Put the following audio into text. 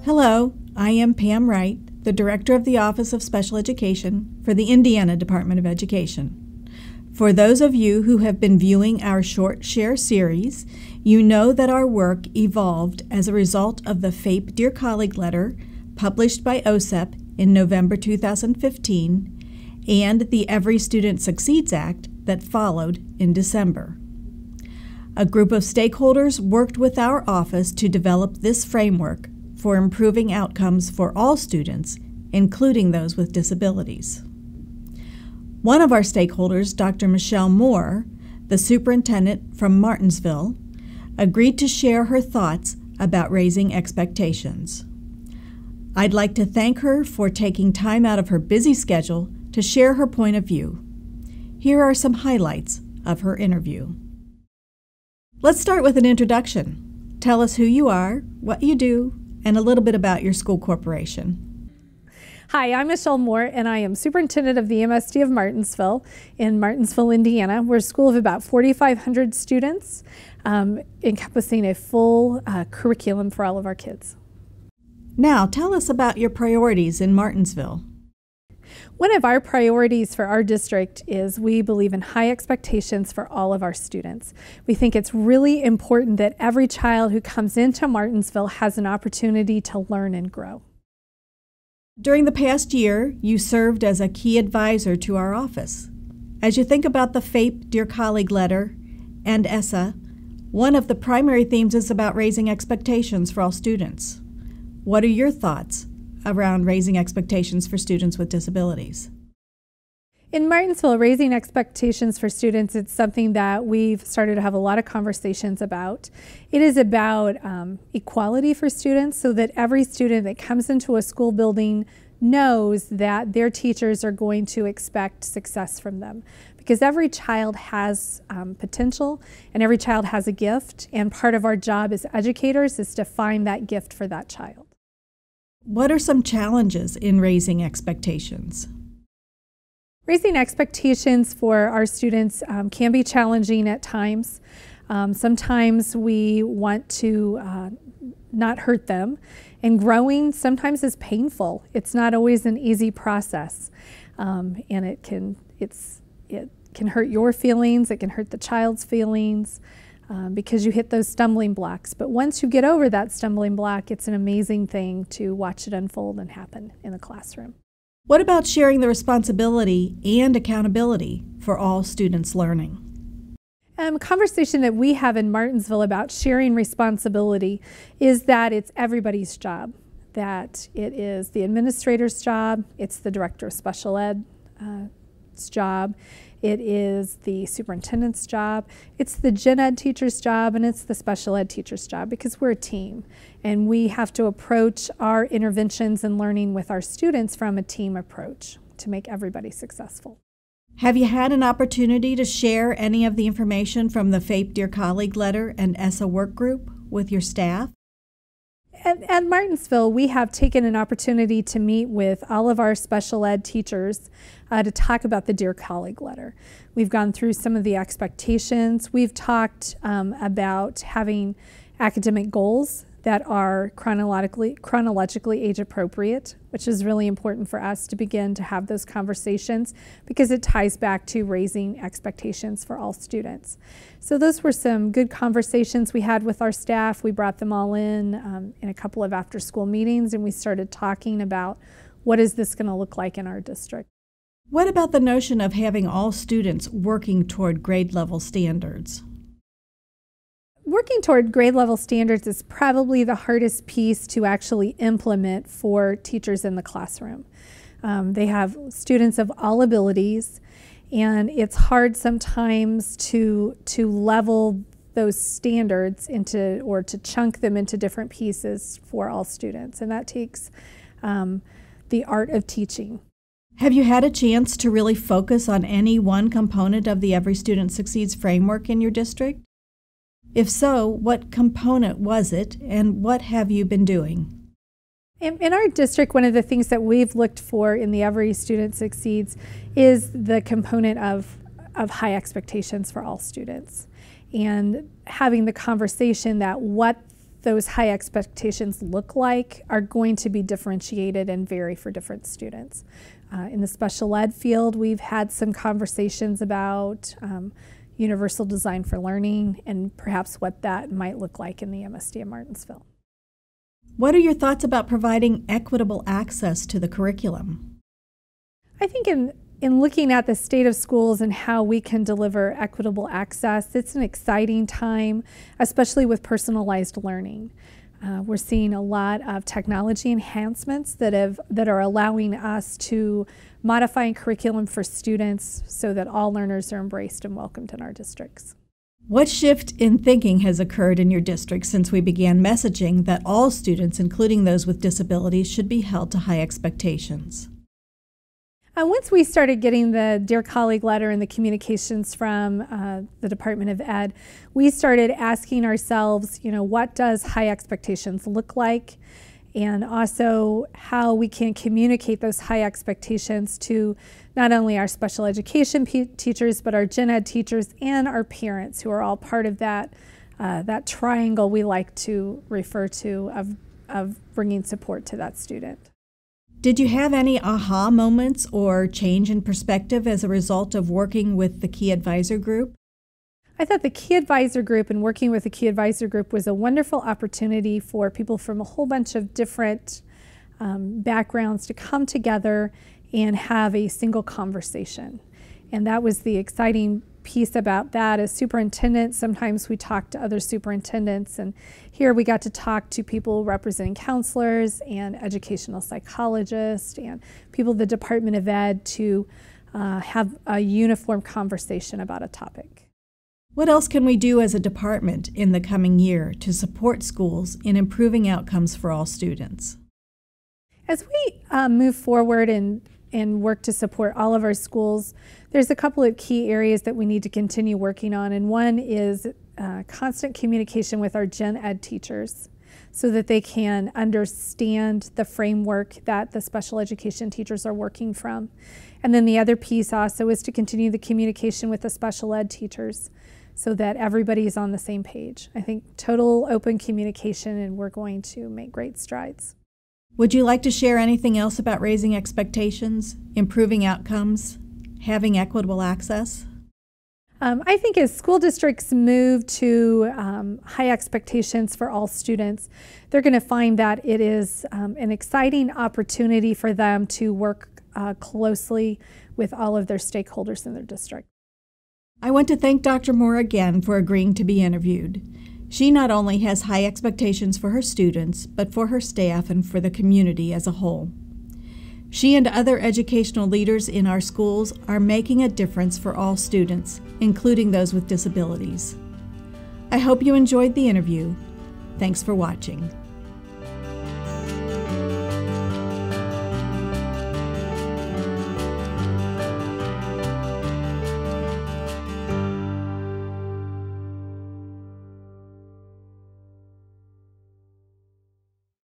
Hello, I am Pam Wright, the Director of the Office of Special Education for the Indiana Department of Education. For those of you who have been viewing our Short Share series, you know that our work evolved as a result of the FAPE Dear Colleague letter published by OSEP in November 2015 and the Every Student Succeeds Act that followed in December. A group of stakeholders worked with our office to develop this framework for improving outcomes for all students, including those with disabilities. One of our stakeholders, Dr. Michelle Moore, the superintendent from Martinsville, agreed to share her thoughts about raising expectations. I'd like to thank her for taking time out of her busy schedule to share her point of view. Here are some highlights of her interview. Let's start with an introduction. Tell us who you are, what you do, and a little bit about your school corporation. Hi, I'm Michelle Moore, and I am superintendent of the MSD of Martinsville in Martinsville, Indiana. We're a school of about 4,500 students, encompassing a full curriculum for all of our kids. Now, tell us about your priorities in Martinsville. One of our priorities for our district is we believe in high expectations for all of our students. We think it's really important that every child who comes into Martinsville has an opportunity to learn and grow. During the past year, you served as a key advisor to our office. As you think about the FAPE Dear Colleague letter and ESSA, one of the primary themes is about raising expectations for all students. What are your thoughts around raising expectations for students with disabilities? In Martinsville, raising expectations for students, it's something that we've started to have a lot of conversations about. It is about equality for students so that every student that comes into a school building knows that their teachers are going to expect success from them. Because every child has potential and every child has a gift, and part of our job as educators is to find that gift for that child. What are some challenges in raising expectations? Raising expectations for our students can be challenging at times. Sometimes we want to not hurt them, and growing sometimes is painful. It's not always an easy process, and it can hurt your feelings, it can hurt the child's feelings, because you hit those stumbling blocks. But once you get over that stumbling block, it's an amazing thing to watch it unfold and happen in the classroom. What about sharing the responsibility and accountability for all students' learning? A conversation that we have in Martinsville about sharing responsibility is that it's everybody's job, that it is the administrator's job, it's the director of special ed's job, it is the superintendent's job, it's the gen ed teacher's job, and it's the special ed teacher's job, because we're a team and we have to approach our interventions and learning with our students from a team approach to make everybody successful. Have you had an opportunity to share any of the information from the FAPE Dear Colleague letter and ESSA work group with your staff? At Martinsville, we have taken an opportunity to meet with all of our special ed teachers to talk about the Dear Colleague letter. We've gone through some of the expectations. We've talked about having academic goals that are chronologically age appropriate, which is really important for us to begin to have those conversations because it ties back to raising expectations for all students. So those were some good conversations we had with our staff. We brought them all in a couple of after-school meetings, and we started talking about what is this going to look like in our district. What about the notion of having all students working toward grade level standards? Working toward grade level standards is probably the hardest piece to actually implement for teachers in the classroom. They have students of all abilities, and it's hard sometimes to level those standards or to chunk them into different pieces for all students, and that takes the art of teaching. Have you had a chance to really focus on any one component of the Every Student Succeeds framework in your district? If so, what component was it, and what have you been doing? In our district, one of the things that we've looked for in the Every Student Succeeds is the component of high expectations for all students, and having the conversation that what those high expectations look like are going to be differentiated and vary for different students. In the special ed field, we've had some conversations about universal design for learning and perhaps what that might look like in the MSD of Martinsville. What are your thoughts about providing equitable access to the curriculum? I think in looking at the state of schools and how we can deliver equitable access, it's an exciting time, especially with personalized learning. We're seeing a lot of technology enhancements that are allowing us to modify curriculum for students so that all learners are embraced and welcomed in our districts. What shift in thinking has occurred in your district since we began messaging that all students, including those with disabilities, should be held to high expectations? Once we started getting the Dear Colleague letter and the communications from the Department of Ed, we started asking ourselves, what does high expectations look like? And also how we can communicate those high expectations to not only our special education teachers, but our gen ed teachers and our parents, who are all part of that triangle we like to refer to of bringing support to that student. Did you have any aha moments or change in perspective as a result of working with the Key Advisor Group? I thought the Key Advisor Group and working with the Key Advisor Group was a wonderful opportunity for people from a whole bunch of different backgrounds to come together and have a single conversation. And that was the exciting piece about that. As superintendents, sometimes we talk to other superintendents, and here we got to talk to people representing counselors and educational psychologists and people at the Department of Ed to have a uniform conversation about a topic. What else can we do as a department in the coming year to support schools in improving outcomes for all students? As we move forward and work to support all of our schools, there's a couple of key areas that we need to continue working on, and one is constant communication with our gen ed teachers so that they can understand the framework that the special education teachers are working from. And then the other piece also is to continue the communication with the special ed teachers so that everybody is on the same page. I think total open communication, and we're going to make great strides. Would you like to share anything else about raising expectations, improving outcomes, having equitable access? I think as school districts move to high expectations for all students, they're going to find that it is an exciting opportunity for them to work closely with all of their stakeholders in their district. I want to thank Dr. Moore again for agreeing to be interviewed. She not only has high expectations for her students, but for her staff and for the community as a whole. She and other educational leaders in our schools are making a difference for all students, including those with disabilities. I hope you enjoyed the interview. Thanks for watching.